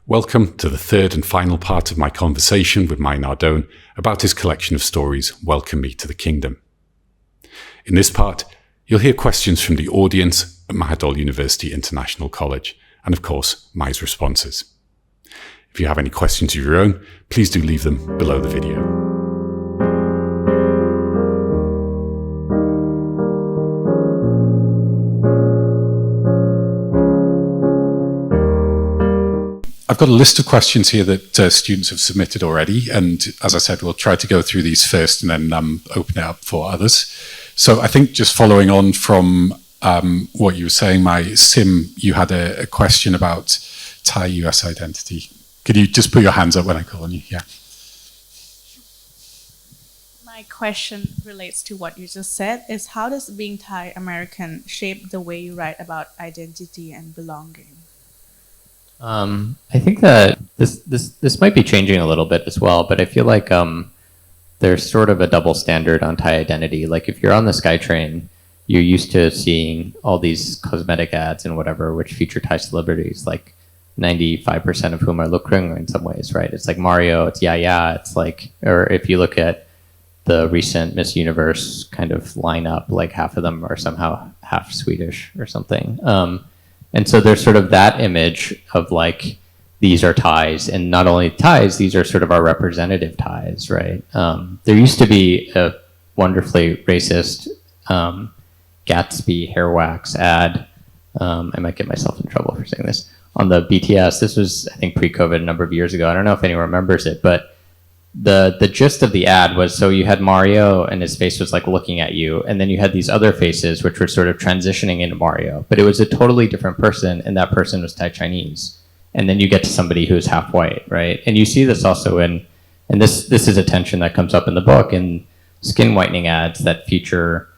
Welcome to the third and final part of my conversation with Mai Nardone about his collection of stories, Welcome Me to the Kingdom. In this part, you'll hear questions from the audience at Mahidol University International College, and of course, Mai's responses. If you have any questions of your own, please do leave them below the video. I've got a list of questions here that students have submitted already, and as I said, we'll try to go through these first and then open it up for others. So I think just following on from what you were saying, Mai, Sim, you had a question about Thai-US identity. Could you just put your hands up when I call on you? Yeah. My question relates to what you just said, is how does being Thai American shape the way you write about identity and belonging? I think that this might be changing a little bit as well, but I feel like there's sort of a double standard on Thai identity. Like if you're on the SkyTrain, you're used to seeing all these cosmetic ads and whatever, which feature Thai celebrities, like 95% of whom are Lukrung in some ways, right? It's like Mario, it's Yaya, it's like, or if you look at the recent Miss Universe kind of lineup, like half of them are somehow half Swedish or something. And so there's sort of that image of like, these are Thais, and not only Thais, these are sort of our representative Thais, right? There used to be a wonderfully racist Gatsby hair wax ad. I might get myself in trouble for saying this. On the BTS, this was, I think, pre-COVID a number of years ago. I don't know if anyone remembers it, but the gist of the ad was, so you had Mario and his face was like looking at you, and then you had these other faces which were sort of transitioning into Mario, but it was a totally different person, and that person was Thai Chinese. And then you get to somebody who's half white, right? And you see this also in, and this is a tension that comes up in the book, in skin whitening ads that feature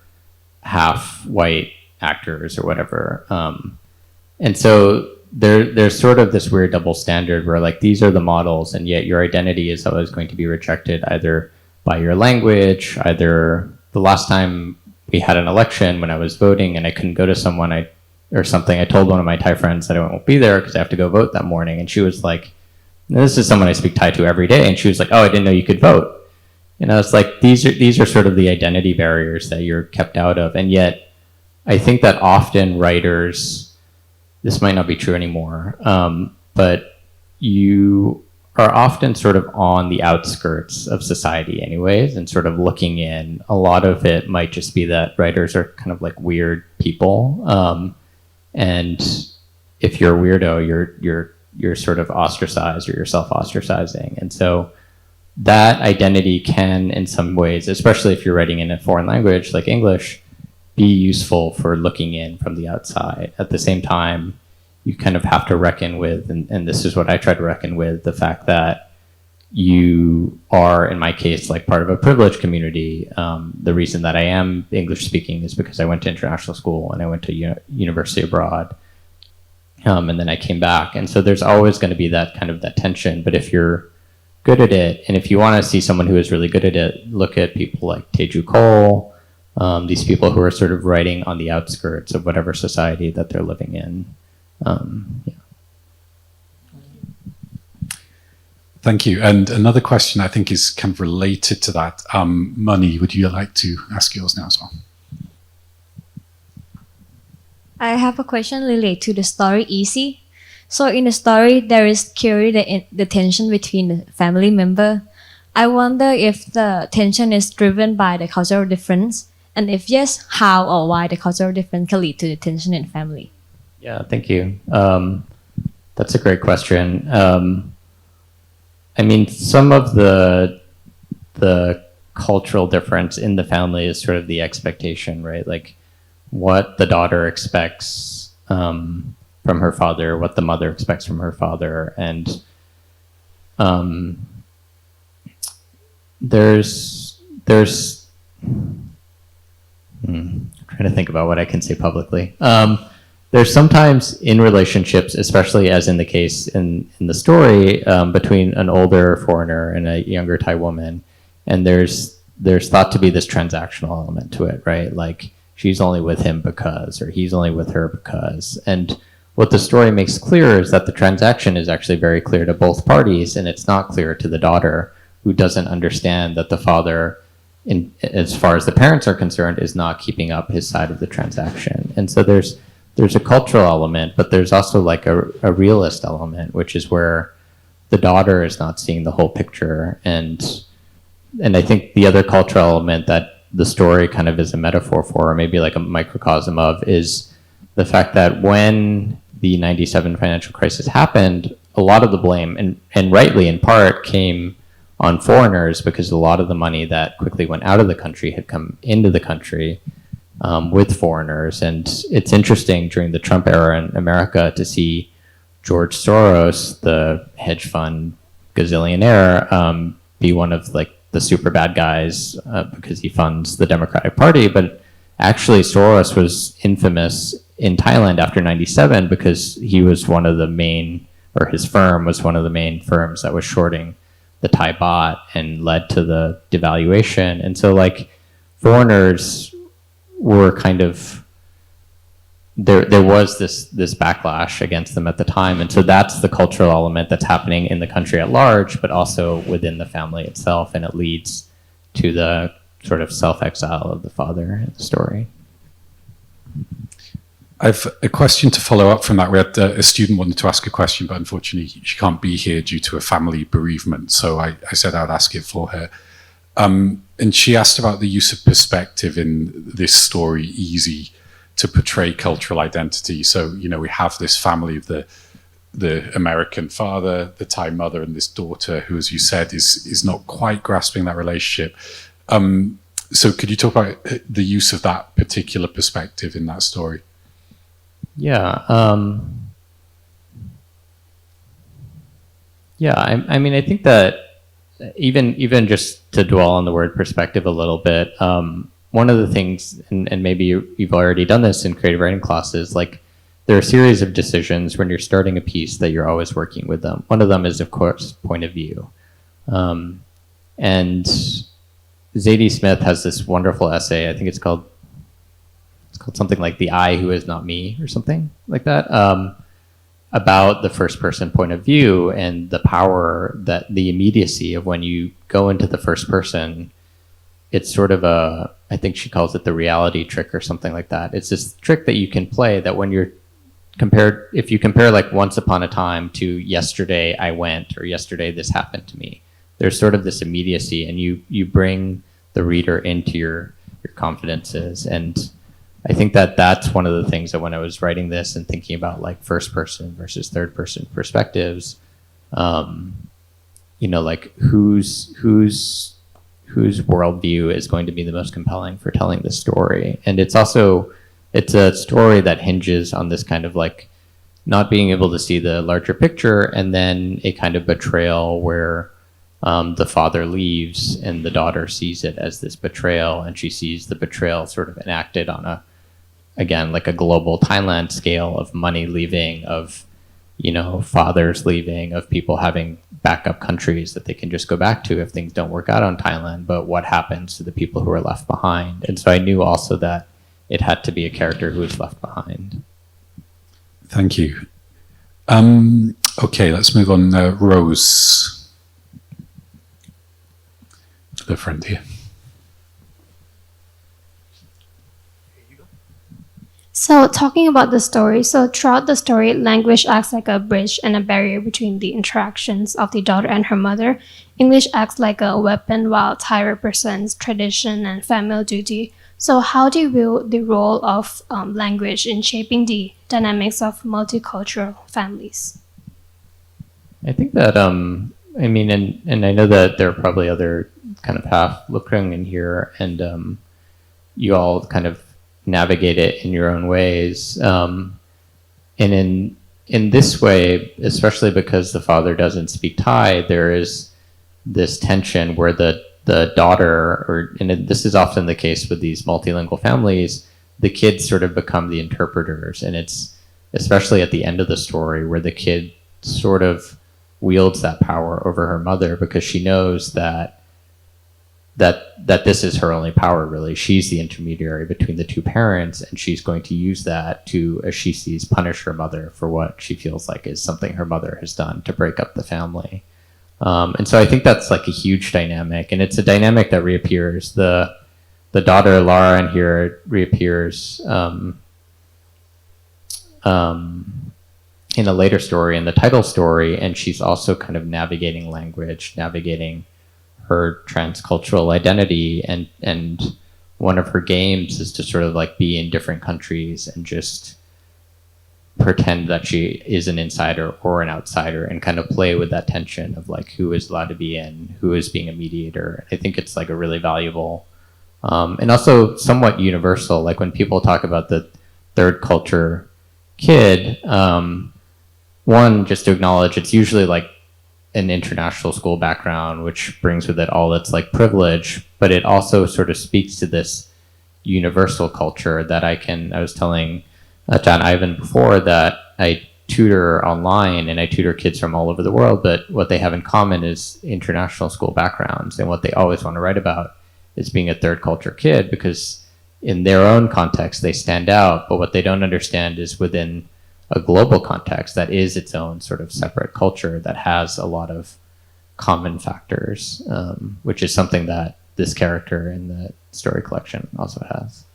half white actors or whatever. And so there's sort of this weird double standard where like these are the models, and yet your identity is always going to be rejected either by your language, either the last time we had an election when I was voting and I couldn't go to someone I told one of my Thai friends that I won't be there because I have to go vote that morning, and she was like, this is someone I speak Thai to every day, and she was like, oh, I didn't know you could vote. And I was like, these are sort of the identity barriers that you're kept out of. And yet I think that often writers, this might not be true anymore, but you are often sort of on the outskirts of society anyways, and sort of looking in. A lot of it might just be that writers are kind of like weird people. And if you're a weirdo, you're sort of ostracized, or you're self-ostracizing. And so that identity can, in some ways, especially if you're writing in a foreign language like English, be useful for looking in from the outside. At the same time, you kind of have to reckon with, and this is what I try to reckon with, the fact that you are, in my case, like part of a privileged community. The reason that I am English speaking is because I went to international school and I went to university abroad. And then I came back. And so there's always going to be that kind of that tension. But if you're good at it, and if you want to see someone who is really good at it, look at people like Teju Cole, these people who are sort of writing on the outskirts of whatever society that they're living in. Yeah. Thank you. And another question I think is kind of related to that. Money, would you like to ask yours now as well? I have a question related to the story Easy. So in the story, there is clearly the tension between the family member. I wonder if the tension is driven by the cultural difference, and if yes, how or why the cultural difference can lead to the tension in family. Yeah, thank you. That's a great question. I mean, some of the cultural difference in the family is sort of the expectation, right? Like what the daughter expects from her father, what the mother expects from her father. And I'm trying to think about what I can say publicly. There's sometimes in relationships, especially as in the case in the story, between an older foreigner and a younger Thai woman, and there's thought to be this transactional element to it, right? Like she's only with him because, or he's only with her because. And what the story makes clear is that the transaction is actually very clear to both parties, and it's not clear to the daughter, who doesn't understand that the father, as far as the parents are concerned, is not keeping up his side of the transaction. And so there's a cultural element, but there's also like a realist element, which is where the daughter is not seeing the whole picture. And I think the other cultural element that the story kind of is a metaphor for, or maybe like a microcosm of, is the fact that when the 97 financial crisis happened, a lot of the blame, and rightly in part, came on foreigners, because a lot of the money that quickly went out of the country had come into the country with foreigners. And it's interesting during the Trump era in America to see George Soros, the hedge fund gazillionaire, be one of like the super bad guys because he funds the Democratic Party. But actually Soros was infamous in Thailand after 97 because he was one of the main, or his firm was one of the main firms that was shorting the Thai baht and led to the devaluation. And so like foreigners were kind of, there was this backlash against them at the time. And so that's the cultural element that's happening in the country at large, but also within the family itself. And it leads to the sort of self-exile of the father in the story. I've a question to follow up from that. We had a student wanted to ask a question, but unfortunately she can't be here due to a family bereavement. So I said I'd ask it for her. And she asked about the use of perspective in this story, Easy, to portray cultural identity. So, you know, we have this family of the American father, the Thai mother, and this daughter who, as you said, is not quite grasping that relationship. So could you talk about the use of that particular perspective in that story? Yeah. I mean, I think that even just to dwell on the word perspective a little bit, one of the things, and maybe you've already done this in creative writing classes, like there are a series of decisions when you're starting a piece that you're always working with them. One of them is, of course, point of view. And Zadie Smith has this wonderful essay, I think it's called something like The I Who Is Not Me, or something like that, about the first person point of view and the power, that the immediacy of when you go into the first person. It's sort of I think she calls it the reality trick or something like that. It's this trick that you can play that when you're if you compare like once upon a time to yesterday I went, or yesterday this happened to me, there's sort of this immediacy, and you bring the reader into your confidences. And I think that that's one of the things that when I was writing this and thinking about like first person versus third person perspectives, you know, like whose worldview is going to be the most compelling for telling this story. And it's a story that hinges on this kind of like not being able to see the larger picture, and then a kind of betrayal where the father leaves and the daughter sees it as this betrayal, and she sees the betrayal sort of enacted on again, like a global Thailand scale of money leaving, of, you know, fathers leaving, of people having backup countries that they can just go back to if things don't work out on Thailand, but what happens to the people who are left behind? And so I knew also that it had to be a character who was left behind. Thank you. Okay, let's move on. Rose, to the front here. So talking about the story, so throughout the story, language acts like a bridge and a barrier between the interactions of the daughter and her mother. English acts like a weapon, while Thai represents tradition and family duty. So how do you view the role of language in shaping the dynamics of multicultural families? I think that, I mean, and I know that there are probably other kind of half looking in here, and you all kind of navigate it in your own ways. And in this way, especially because the father doesn't speak Thai, there is this tension where the daughter, and this is often the case with these multilingual families, the kids sort of become the interpreters. And it's especially at the end of the story where the kid sort of wields that power over her mother, because she knows that that this is her only power, really. She's the intermediary between the two parents, and she's going to use that to, as she sees, punish her mother for what she feels like is something her mother has done to break up the family. And so I think that's like a huge dynamic, and it's a dynamic that reappears. The daughter Lara in here reappears in a later story, in the title story, and she's also kind of navigating language, navigating her transcultural identity, and one of her games is to sort of like be in different countries and just pretend that she is an insider or an outsider and kind of play with that tension of like who is allowed to be in, who is being a mediator. I think it's like a really valuable and also somewhat universal. Like when people talk about the third culture kid, one, just to acknowledge it's usually like an international school background, which brings with it all its like privilege, but it also sort of speaks to this universal culture that I was telling John Ivan before that I tutor online and I tutor kids from all over the world, but what they have in common is international school backgrounds, and what they always want to write about is being a third culture kid, because in their own context they stand out, but what they don't understand is within a global context that is its own sort of separate culture that has a lot of common factors, which is something that this character in the story collection also has.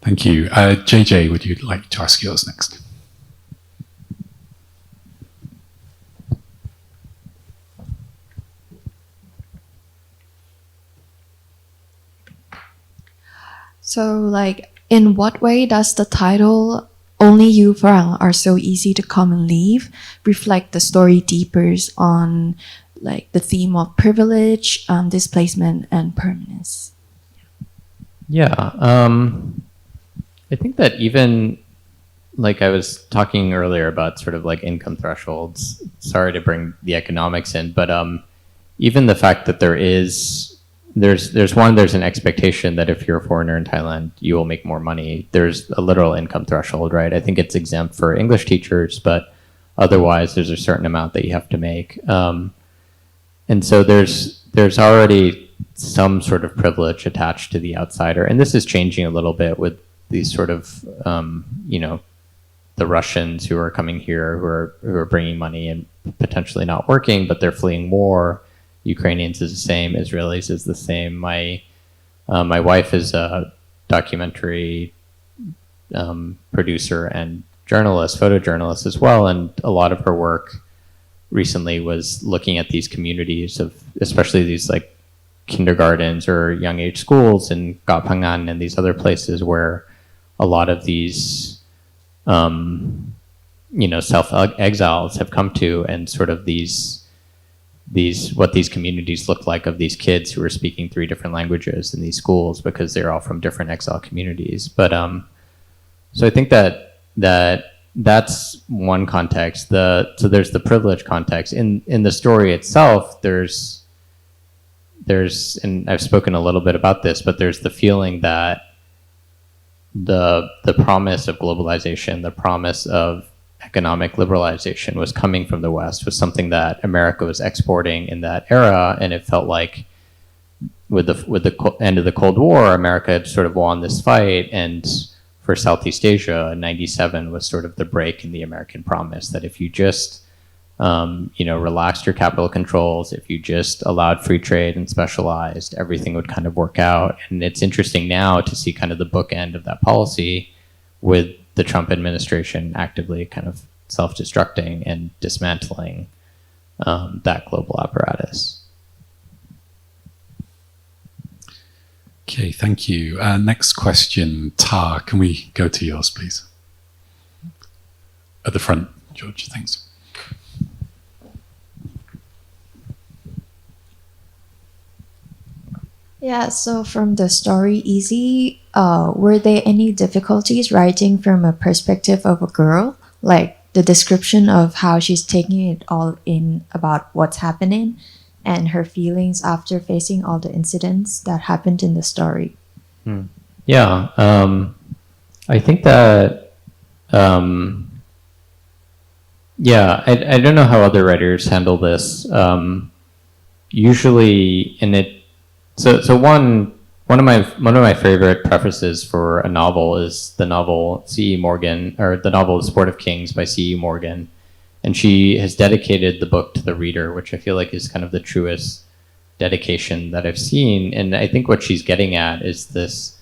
Thank you. JJ, would you like to ask yours next? So, like, in what way does the title "Only You Farang Are So Easy to Come and Leave" reflect the story deepers on, like, the theme of privilege, displacement, and permanence? Yeah, I think that even, like I was talking earlier about sort of like income thresholds, sorry to bring the economics in, but even the fact that there's an expectation that if you're a foreigner in Thailand, you will make more money. There's a literal income threshold, right? I think it's exempt for English teachers, but otherwise there's a certain amount that you have to make. And so there's already some sort of privilege attached to the outsider. And this is changing a little bit with these sort of, the Russians who are coming here, who are bringing money and potentially not working, but they're fleeing war. Ukrainians is the same, Israelis is the same. My wife is a documentary producer and journalist, photojournalist as well, and a lot of her work recently was looking at these communities of, especially these like kindergartens or young age schools in Gapangan and these other places where a lot of these self-exiles have come to, and sort of these what these communities look like of these kids who are speaking 3 different languages in these schools because they're all from different exile communities. But so I think that's one context. So there's the privilege context in the story itself. There's and I've spoken a little bit about this, but there's the feeling that the promise of globalization, the promise of economic liberalization was coming from the West, was something that America was exporting in that era, and it felt like with the end of the Cold War, America had sort of won this fight, and for Southeast Asia, 97 was sort of the break in the American promise that if you just relaxed your capital controls, if you just allowed free trade and specialized, everything would kind of work out. And it's interesting now to see kind of the bookend of that policy with the Trump administration actively kind of self-destructing and dismantling that global apparatus. Okay, thank you. Next question, Tar, can we go to yours, please? At the front, George, thanks. Yeah, so from the story Easy, were there any difficulties writing from a perspective of a girl? Like the description of how she's taking it all in about what's happening and her feelings after facing all the incidents that happened in the story? Yeah, I think that, I don't know how other writers handle this. usually in it. So one of my favorite prefaces for a novel is the novel C.E. Morgan, or the novel The Sport of Kings by C.E. Morgan, and she has dedicated the book to the reader, which I feel like is kind of the truest dedication that I've seen. And I think what she's getting at is this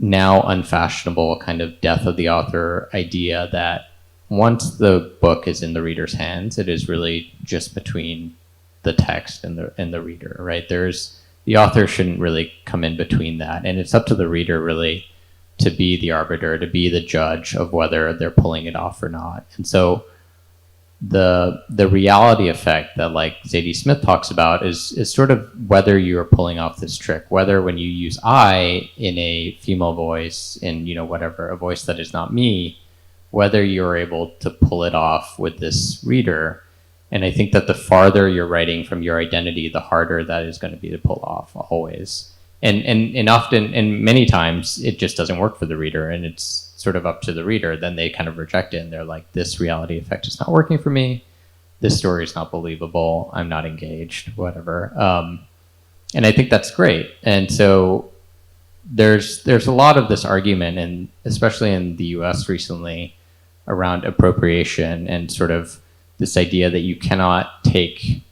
now unfashionable kind of death of the author idea that once the book is in the reader's hands, it is really just between the text and the reader, right? The author shouldn't really come in between that, and it's up to the reader really to be the arbiter, to be the judge of whether they're pulling it off or not. And so the reality effect that like Zadie Smith talks about is sort of whether you're pulling off this trick, whether when you use I in a female voice, in whatever, a voice that is not me, whether you're able to pull it off with this reader. And I think that the farther you're writing from your identity, the harder that is going to be to pull off, always. And often, and many times, it just doesn't work for the reader, and it's sort of up to the reader. Then they kind of reject it, and they're like, this reality effect is not working for me. This story is not believable. I'm not engaged, whatever. And I think that's great. And so there's a lot of this argument, and especially in the US recently, around appropriation and sort of this idea that you cannot take,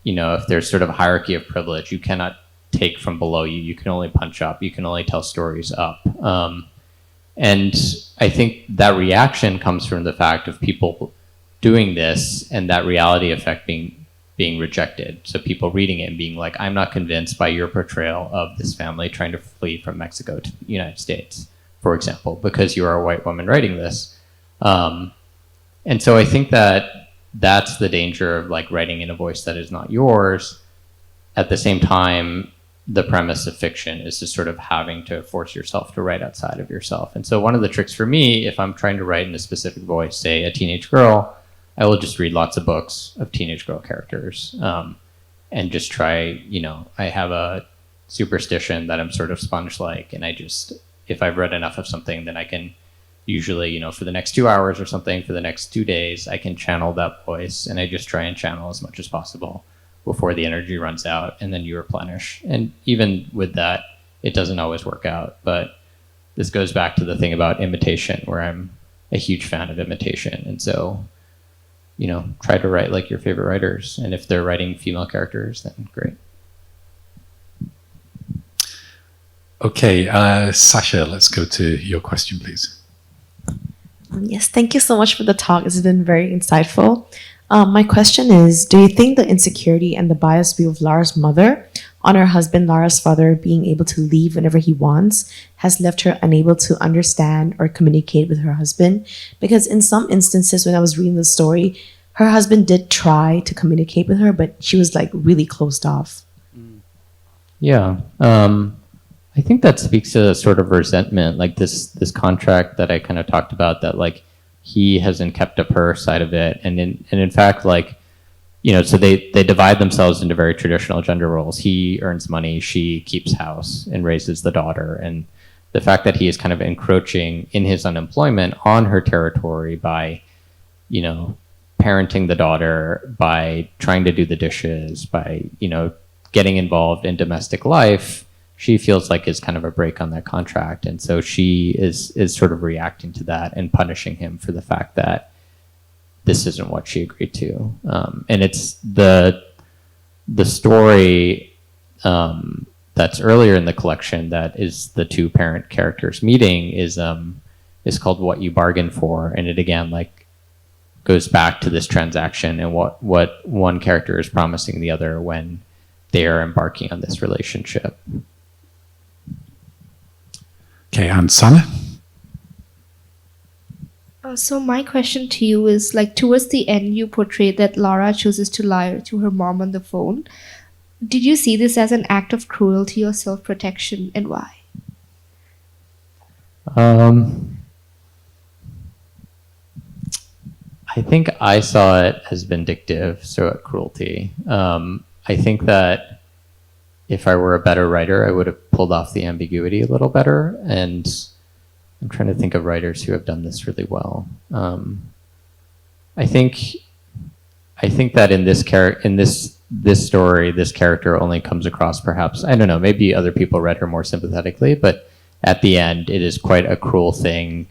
if there's sort of a hierarchy of privilege, you cannot take from below you. You can only punch up. You can only tell stories up. And I think that reaction comes from the fact of people doing this and that reality effect being rejected. So people reading it and being like, I'm not convinced by your portrayal of this family trying to flee from Mexico to the United States, for example, because you are a white woman writing this. And so I think that that's the danger of like writing in a voice that is not yours. At the same time, the premise of fiction is just sort of having to force yourself to write outside of yourself. And so one of the tricks for me, if I'm trying to write in a specific voice, say a teenage girl, I will just read lots of books of teenage girl characters, and just try, I have a superstition that I'm sort of sponge-like, and if I've read enough of something, then I can usually, for the next 2 hours or something, for the next 2 days, I can channel that voice, and I just try and channel as much as possible before the energy runs out, and then you replenish. And even with that, it doesn't always work out. But this goes back to the thing about imitation, where I'm a huge fan of imitation. And so, try to write like your favorite writers. And if they're writing female characters, then great. Okay, Sasha, let's go to your question, please. Yes, thank you so much for the talk. It's been very insightful. My question is, do you think the insecurity and the biased view of Lara's mother on her husband, Lara's father, being able to leave whenever he wants, has left her unable to understand or communicate with her husband? Because in some instances, when I was reading the story, her husband did try to communicate with her, but she was like really closed off. Yeah. I think that speaks to a sort of resentment, like this contract that I kind of talked about, that like he hasn't kept up her side of it. And in fact, like, so they divide themselves into very traditional gender roles. He earns money, she keeps house and raises the daughter. And the fact that he is kind of encroaching in his unemployment on her territory by, parenting the daughter, by trying to do the dishes, by, getting involved in domestic life, she feels like is kind of a break on that contract. And so she is sort of reacting to that and punishing him for the fact that this isn't what she agreed to. And it's the story that's earlier in the collection that is the two parent characters meeting is called What You Bargained For. And it again, like, goes back to this transaction and what one character is promising the other when they are embarking on this relationship. Okay, and Sana? So my question to you is, like, towards the end, you portrayed that Lara chooses to lie to her mom on the phone. Did you see this as an act of cruelty or self-protection, and why? I think I saw it as vindictive, so cruelty. I think that if I were a better writer, I would have pulled off the ambiguity a little better. And I'm trying to think of writers who have done this really well. I think that in this this story, this character only comes across perhaps, I don't know, maybe other people read her more sympathetically, but at the end, it is quite a cruel thing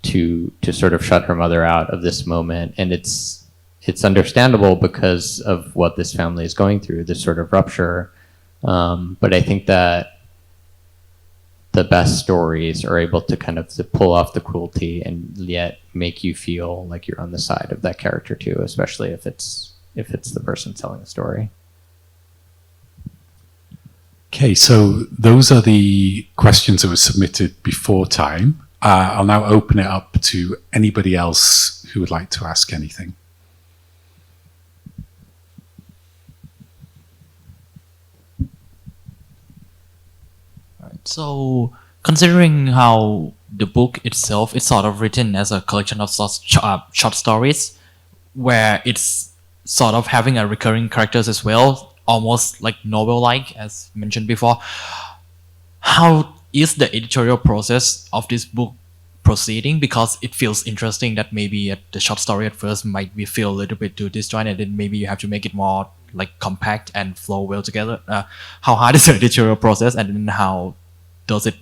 to sort of shut her mother out of this moment. And it's understandable because of what this family is going through, this sort of rupture. But I think that the best stories are able to kind of to pull off the cruelty and yet make you feel like you're on the side of that character too, especially if it's the person telling the story. Okay, so those are the questions that were submitted before time. I'll now open it up to anybody else who would like to ask anything. So, considering how the book itself is sort of written as a collection of short stories, where it's sort of having a recurring characters as well, almost like novel-like, as mentioned before, how is the editorial process of this book proceeding? Because it feels interesting that maybe the short story at first might be feel a little bit too disjointed, and then maybe you have to make it more like compact and flow well together. How hard is the editorial process, and then how does it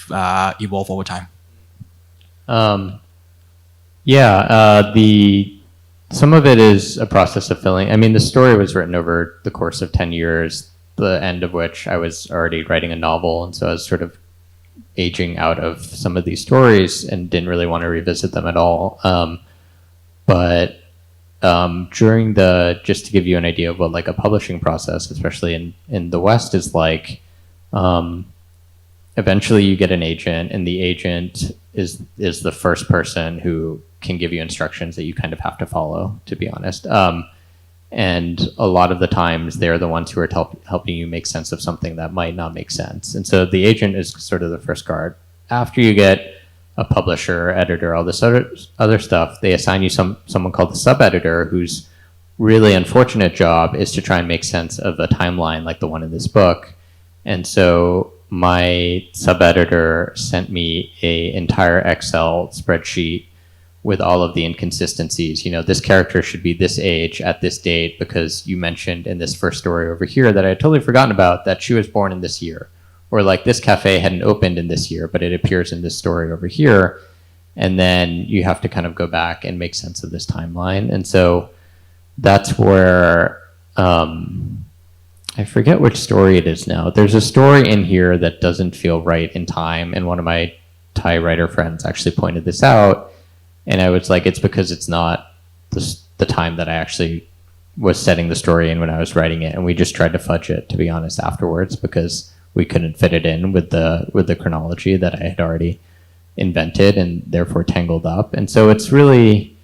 evolve over time? Some of it is a process of filling. I mean, the story was written over the course of 10 years, the end of which I was already writing a novel. And so I was sort of aging out of some of these stories and didn't really want to revisit them at all. But during just to give you an idea of what like a publishing process, especially in the West, is like, eventually you get an agent, and the agent is the first person who can give you instructions that you kind of have to follow, to be honest. And a lot of the times they're the ones who are helping you make sense of something that might not make sense. And so the agent is sort of the first guard. After you get a publisher, editor, all this other stuff, they assign you someone called the sub-editor, whose really unfortunate job is to try and make sense of a timeline like the one in this book. And so my sub-editor sent me an entire Excel spreadsheet with all of the inconsistencies. You know, this character should be this age at this date because you mentioned in this first story over here that I had totally forgotten about that she was born in this year. Or like this cafe hadn't opened in this year, but it appears in this story over here. And then you have to kind of go back and make sense of this timeline. And so that's where, I forget which story it is now. There's a story in here that doesn't feel right in time. And one of my Thai writer friends actually pointed this out. And I was like, it's because it's not the time that I actually was setting the story in when I was writing it. And we just tried to fudge it, to be honest, afterwards, because we couldn't fit it in with the chronology that I had already invented and therefore tangled up. And so it's really,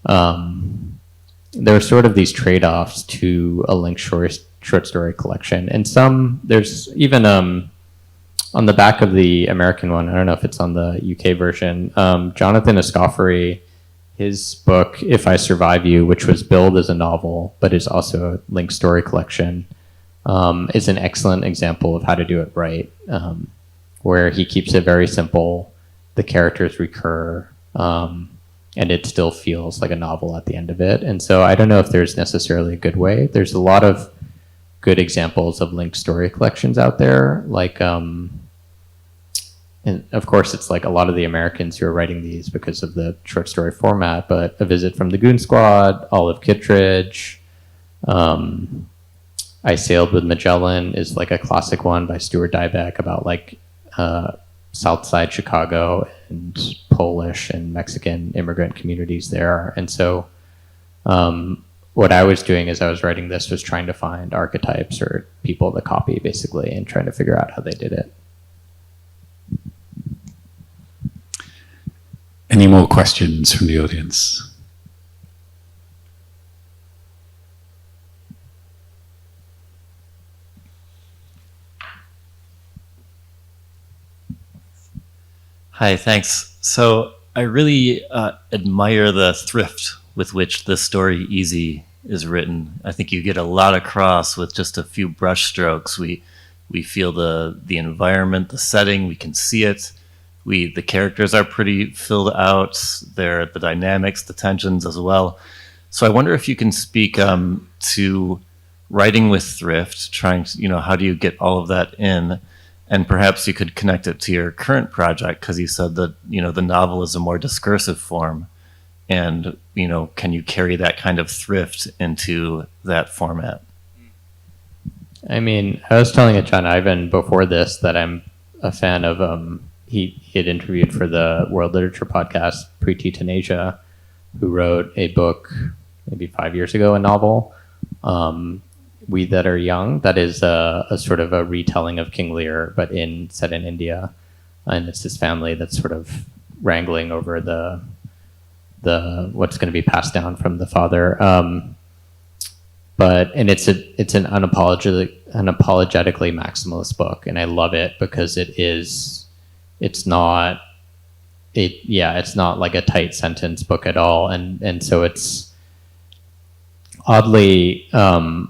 there are sort of these trade-offs to a linked short story collection. And there's even on the back of the American one, I don't know if it's on the UK version, Jonathan Escoffery, his book, If I Survive You, which was billed as a novel, but is also a linked story collection, is an excellent example of how to do it right, where he keeps it very simple, the characters recur, and it still feels like a novel at the end of it. And so I don't know if there's necessarily a good way. There's a lot of good examples of linked story collections out there, like, and of course it's like a lot of the Americans who are writing these because of the short story format, but A Visit from the Goon Squad, Olive Kittredge, I Sailed with Magellan is like a classic one by Stuart Dybek about like Southside Chicago and Polish and Mexican immigrant communities there. And so what I was doing as I was writing this was trying to find archetypes or people to copy, basically, and trying to figure out how they did it. Any more questions from the audience? Hi, thanks. So I really admire the thrift with which the story Easy is written. I think you get a lot across with just a few brush strokes. We feel the environment, the setting, we can see it. The characters are pretty filled out. The dynamics, the tensions as well. So I wonder if you can speak to writing with thrift, trying to, how do you get all of that in? And perhaps you could connect it to your current project, because you said that, the novel is a more discursive form. And, can you carry that kind of thrift into that format? I mean, I was telling John Ivan before this that I'm a fan of, he had interviewed for the World Literature podcast, Preeti Taneja, who wrote a book maybe 5 years ago, a novel, We That Are Young, that is a sort of a retelling of King Lear, but set in India. And it's this family that's sort of wrangling over the what's going to be passed down from the father. And it's an unapologetically maximalist book, and I love it because it's not like a tight sentence book at all, and so it's oddly, and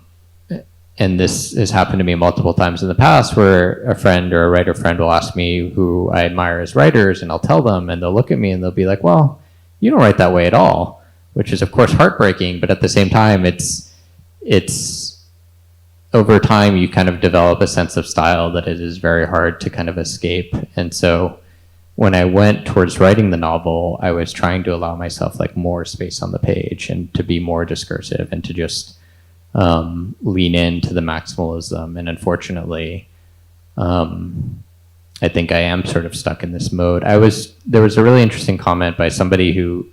this has happened to me multiple times in the past, where a friend or a writer friend will ask me who I admire as writers, and I'll tell them, and they'll look at me and they'll be like, "Well, you don't write that way at all," which is of course heartbreaking, but at the same time, it's over time you kind of develop a sense of style that it is very hard to kind of escape. And so when I went towards writing the novel, I was trying to allow myself like more space on the page and to be more discursive and to just lean into the maximalism. And unfortunately, I think I am sort of stuck in this mode. There was a really interesting comment by somebody who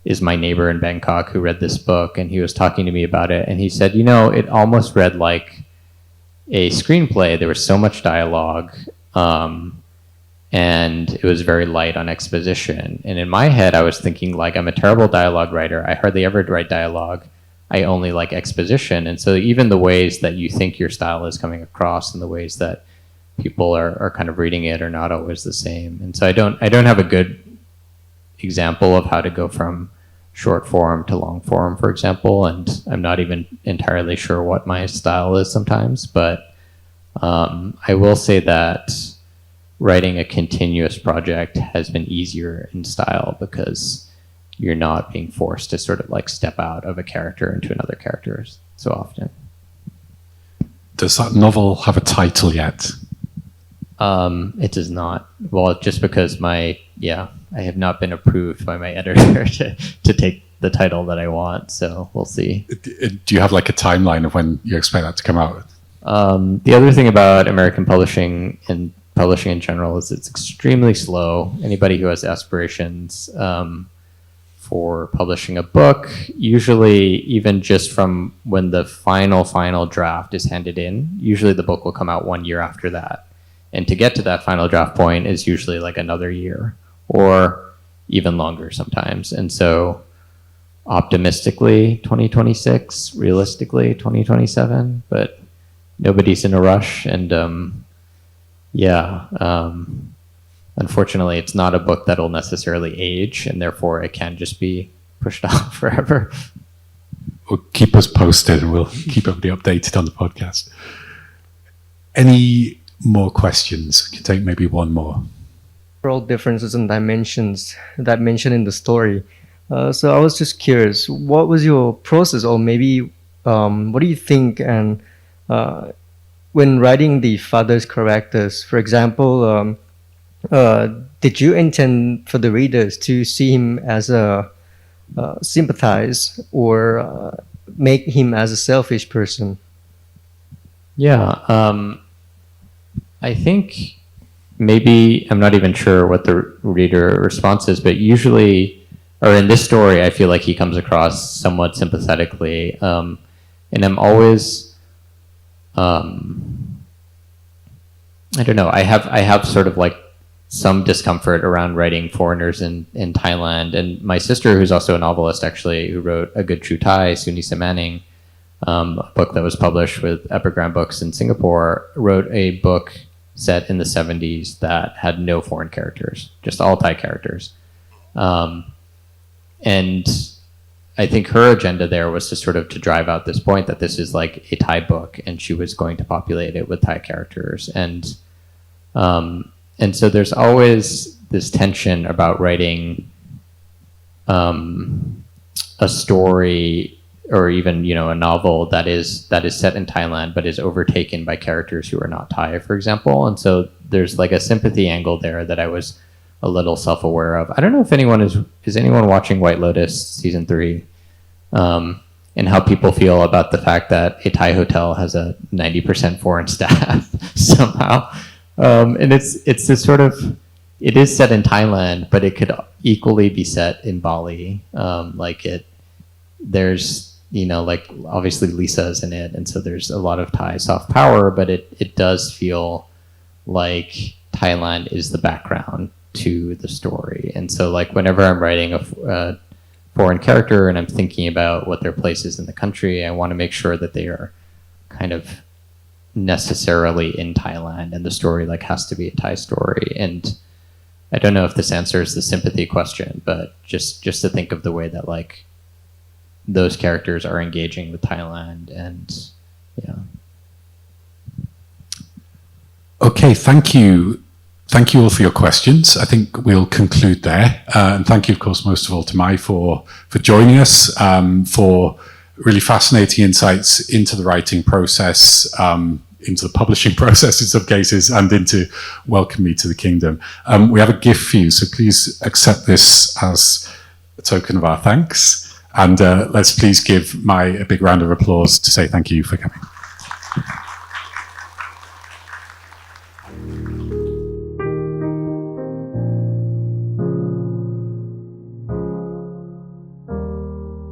is my neighbor in Bangkok who read this book, and he was talking to me about it, and he said, it almost read like a screenplay. There was so much dialogue, and it was very light on exposition. And in my head, I was thinking, like, I'm a terrible dialogue writer. I hardly ever write dialogue. I only like exposition. And so even the ways that you think your style is coming across and the ways that people are kind of reading it are not always the same. And so I don't have a good example of how to go from short form to long form, for example, and I'm not even entirely sure what my style is sometimes, but I will say that writing a continuous project has been easier in style because you're not being forced to sort of like step out of a character into another character so often. Does that novel have a title yet? It does not. Well, just because I have not been approved by my editor to take the title that I want, so we'll see. Do you have like a timeline of when you expect that to come out? The other thing about American publishing and publishing in general is it's extremely slow. Anybody who has aspirations for publishing a book, usually even just from when the final draft is handed in, usually the book will come out 1 year after that. And to get to that final draft point is usually like another year or even longer sometimes. And so optimistically 2026, realistically 2027, but nobody's in a rush. And unfortunately, it's not a book that'll necessarily age, and therefore it can just be pushed off forever. Well, keep us posted and we'll keep everybody updated on the podcast. Any more questions? We can take maybe one more. All differences and dimensions that mentioned in the story. So I was just curious, what was your process, or maybe what do you think? And when writing the father's characters, for example, did you intend for the readers to see him as a sympathize or make him as a selfish person? Yeah, I think maybe, I'm not even sure what the reader response is, but usually, or in this story, I feel like he comes across somewhat sympathetically. And I'm always, I don't know, I have sort of like some discomfort around writing foreigners in Thailand. And my sister, who's also a novelist actually, who wrote A Good True Thai, Sunisa Manning, a book that was published with Epigram Books in Singapore, wrote a book set in the 70s that had no foreign characters, just all Thai characters. And I think her agenda there was to sort of to drive out this point that this is like a Thai book and she was going to populate it with Thai characters. And so there's always this tension about writing a story or even a novel that is set in Thailand but is overtaken by characters who are not Thai, for example. And so there's like a sympathy angle there that I was a little self-aware of. I don't know if anyone is anyone watching White Lotus season 3, and how people feel about the fact that a Thai hotel has a 90% foreign staff somehow. And it's this sort of, it is set in Thailand, but it could equally be set in Bali. There's, like obviously Lisa's in it, and so there's a lot of Thai soft power, but it does feel like Thailand is the background to the story. And so like whenever I'm writing a foreign character and I'm thinking about what their place is in the country, I want to make sure that they are kind of necessarily in Thailand, and the story like has to be a Thai story. And I don't know if this answers the sympathy question, but just to think of the way that like those characters are engaging with Thailand. And Okay, thank you. Thank you all for your questions. I think we'll conclude there. And thank you, of course, most of all to Mai for joining us, for really fascinating insights into the writing process, into the publishing process in some cases, and into Welcome Me to the Kingdom. We have a gift for you, so please accept this as a token of our thanks. And let's please give Mai a big round of applause to say thank you for coming.